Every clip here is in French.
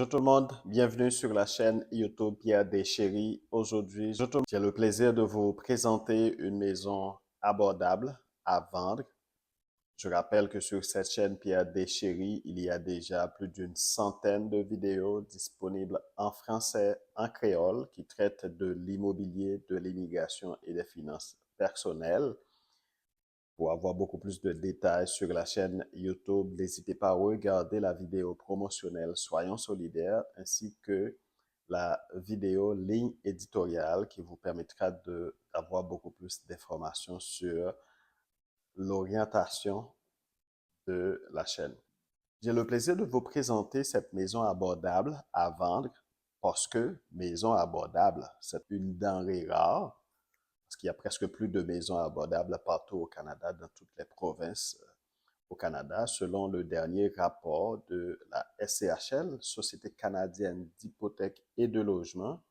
Bonjour tout le monde, bienvenue sur la chaîne YouTube Pierre Deschéry. Aujourd'hui, j'ai le plaisir de vous présenter une maison abordable à vendre. Je rappelle que sur cette chaîne Pierre Deschéry, il y a déjà plus d'une centaine de vidéos disponibles en français, en créole, qui traitent de l'immobilier, de l'immigration et des finances personnelles. Pour avoir beaucoup plus de détails sur la chaîne YouTube, n'hésitez pas à regarder la vidéo promotionnelle Soyons solidaires ainsi que la vidéo ligne éditoriale qui vous permettra d'avoir beaucoup plus d'informations sur l'orientation de la chaîne. J'ai le plaisir de vous présenter cette maison abordable à vendre parce que maison abordable, c'est une denrée rare parce qu'il y a presque plus de maisons abordables partout au Canada, dans toutes les provinces au Canada, selon le dernier rapport de la SCHL, Société canadienne d'hypothèques et de logement.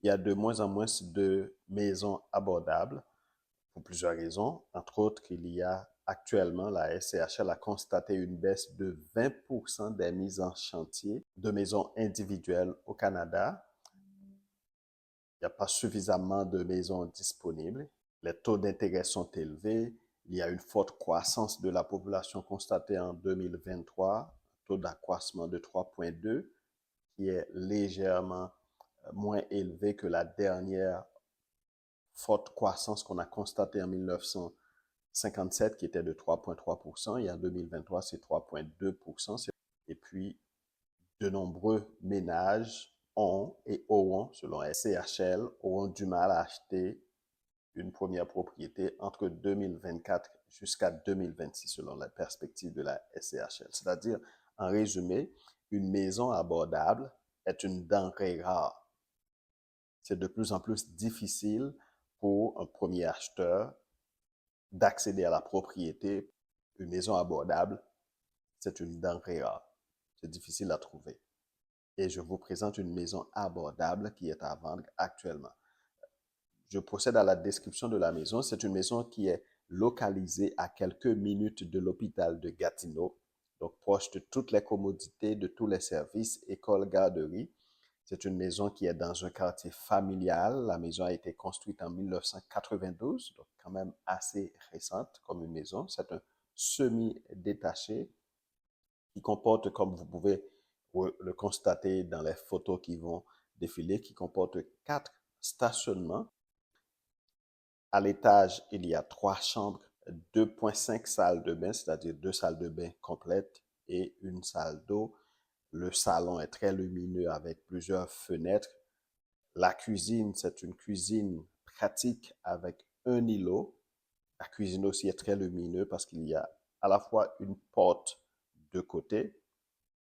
Il y a de moins en moins de maisons abordables pour plusieurs raisons. Entre autres, il y a actuellement, la SCHL a constaté une baisse de 20% des mises en chantier de maisons individuelles au Canada. Il n'y a pas suffisamment de maisons disponibles. Les taux d'intérêt sont élevés. Il y a une forte croissance de la population constatée en 2023, taux d'accroissement de 3,2, qui est légèrement moins élevé que la dernière forte croissance qu'on a constatée en 1957, qui était de 3,3%, et en 2023, c'est 3,2%. Et puis, de nombreux ménages ont et auront, selon SCHL, auront du mal à acheter une première propriété entre 2024 jusqu'à 2026, selon la perspective de la SCHL. C'est-à-dire, en résumé, une maison abordable est une denrée rare. C'est de plus en plus difficile pour un premier acheteur d'accéder à la propriété. Une maison abordable, c'est une denrée rare. C'est difficile à trouver. Et je vous présente une maison abordable qui est à vendre actuellement. Je procède à la description de la maison. C'est une maison qui est localisée à quelques minutes de l'hôpital de Gatineau, donc proche de toutes les commodités, de tous les services, école, garderie. C'est une maison qui est dans un quartier familial. La maison a été construite en 1992, donc quand même assez récente comme une maison. C'est un semi-détaché qui comporte, comme vous pouvez le constater dans les photos qui vont défiler, qui comporte 4 stationnements. À l'étage, il y a 3 chambres, 2,5 salles de bain, c'est-à-dire 2 salles de bain complètes et une salle d'eau. Le salon est très lumineux avec plusieurs fenêtres. La cuisine, c'est une cuisine pratique avec un îlot. La cuisine aussi est très lumineuse parce qu'il y a à la fois une porte de côté,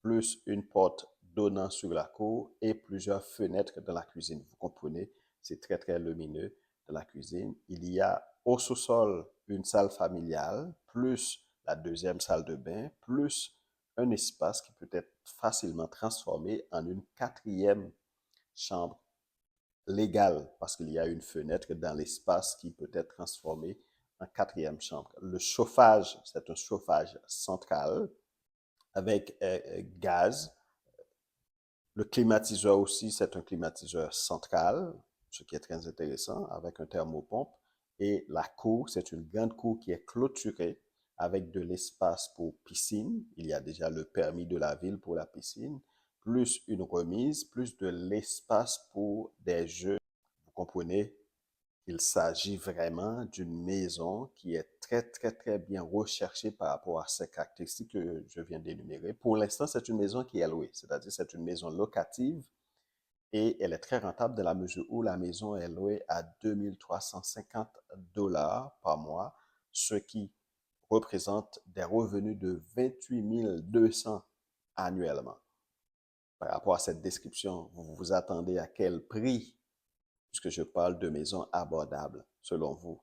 plus une porte donnant sur la cour et plusieurs fenêtres dans la cuisine. Vous comprenez, c'est très, très lumineux dans la cuisine. Il y a au sous-sol une salle familiale, plus la deuxième salle de bain, plus un espace qui peut être facilement transformé en une quatrième chambre légale, parce qu'il y a une fenêtre dans l'espace qui peut être transformé en quatrième chambre. Le chauffage, c'est un chauffage central avec gaz. Le climatiseur aussi, c'est un climatiseur central, ce qui est très intéressant, avec un thermopompe. Et la cour, c'est une grande cour qui est clôturée avec de l'espace pour piscine. Il y a déjà le permis de la ville pour la piscine, plus une remise, plus de l'espace pour des jeux. Vous comprenez, il s'agit vraiment d'une maison qui est très, très, très bien recherchée par rapport à ces caractéristiques que je viens d'énumérer. Pour l'instant, c'est une maison qui est louée, c'est-à-dire c'est une maison locative et elle est très rentable dans la mesure où la maison est louée à 2 350 $ par mois, ce qui représente des revenus de 28 200 annuellement. Par rapport à cette description, vous vous attendez à quel prix puisque je parle de maisons abordables, selon vous?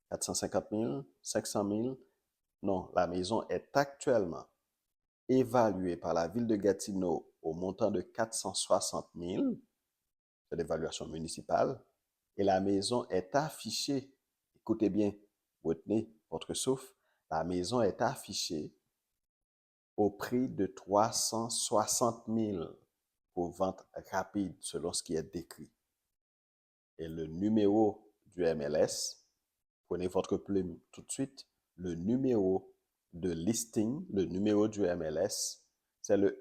450 000? 500 000? Non, la maison est actuellement évaluée par la ville de Gatineau au montant de 460 000, c'est l'évaluation municipale, et la maison est affichée, écoutez bien, retenez votre souffle, la maison est affichée au prix de 360 000 pour vente rapide selon ce qui est décrit. Et le numéro du MLS, prenez votre plume tout de suite, le numéro de listing, le numéro du MLS, c'est le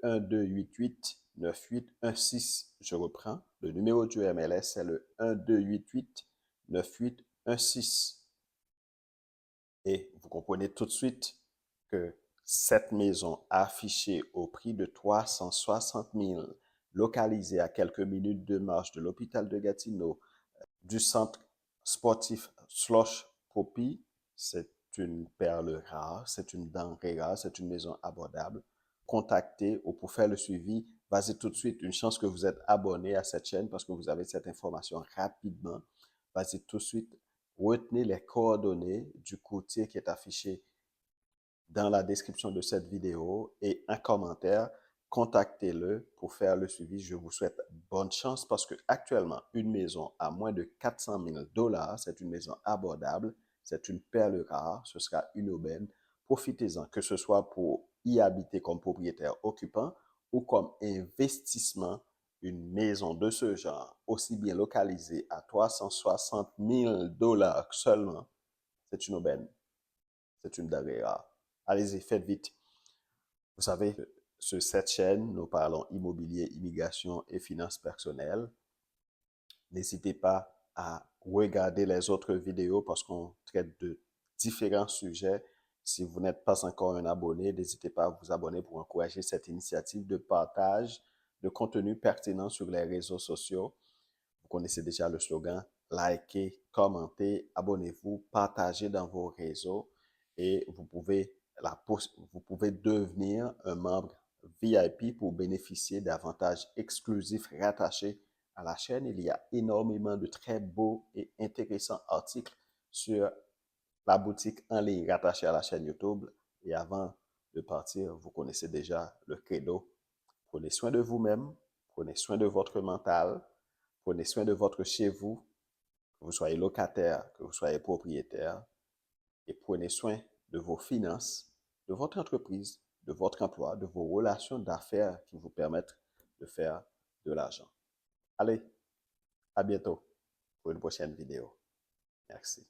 1288-9816. Je reprends, le numéro du MLS, c'est le 1288-9816. Et vous comprenez tout de suite que cette maison affichée au prix de 360 000, localisée à quelques minutes de marche de l'hôpital de Gatineau, du centre sportif Slush Poppy, c'est une perle rare, c'est une denrée rare, c'est une maison abordable. Contactez ou pour faire le suivi, vas-y tout de suite. Une chance que vous êtes abonné à cette chaîne parce que vous avez cette information rapidement. Vas-y tout de suite. Retenez les coordonnées du courtier qui est affiché dans la description de cette vidéo et un commentaire. Contactez-le pour faire le suivi. Je vous souhaite bonne chance parce que actuellement, une maison à moins de 400 000 $, c'est une maison abordable, c'est une perle rare, ce sera une aubaine. Profitez-en, que ce soit pour y habiter comme propriétaire occupant ou comme investissement. Une maison de ce genre, aussi bien localisée à 360 000 $ seulement, c'est une aubaine, c'est une denrée rare. Allez-y, faites vite. Vous savez, sur cette chaîne, nous parlons immobilier, immigration et finances personnelles. N'hésitez pas à regarder les autres vidéos parce qu'on traite de différents sujets. Si vous n'êtes pas encore un abonné, n'hésitez pas à vous abonner pour encourager cette initiative de partage de contenu pertinent sur les réseaux sociaux. Vous connaissez déjà le slogan, likez, commentez, abonnez-vous, partagez dans vos réseaux et vous pouvez devenir un membre VIP pour bénéficier d'avantages exclusifs rattachés à la chaîne. Il y a énormément de très beaux et intéressants articles sur la boutique en ligne rattachée à la chaîne YouTube. Et avant de partir, vous connaissez déjà le credo. Prenez soin de vous-même, prenez soin de votre mental, prenez soin de votre chez vous, que vous soyez locataire, que vous soyez propriétaire, et prenez soin de vos finances, de votre entreprise, de votre emploi, de vos relations d'affaires qui vous permettent de faire de l'argent. Allez, à bientôt pour une prochaine vidéo. Merci.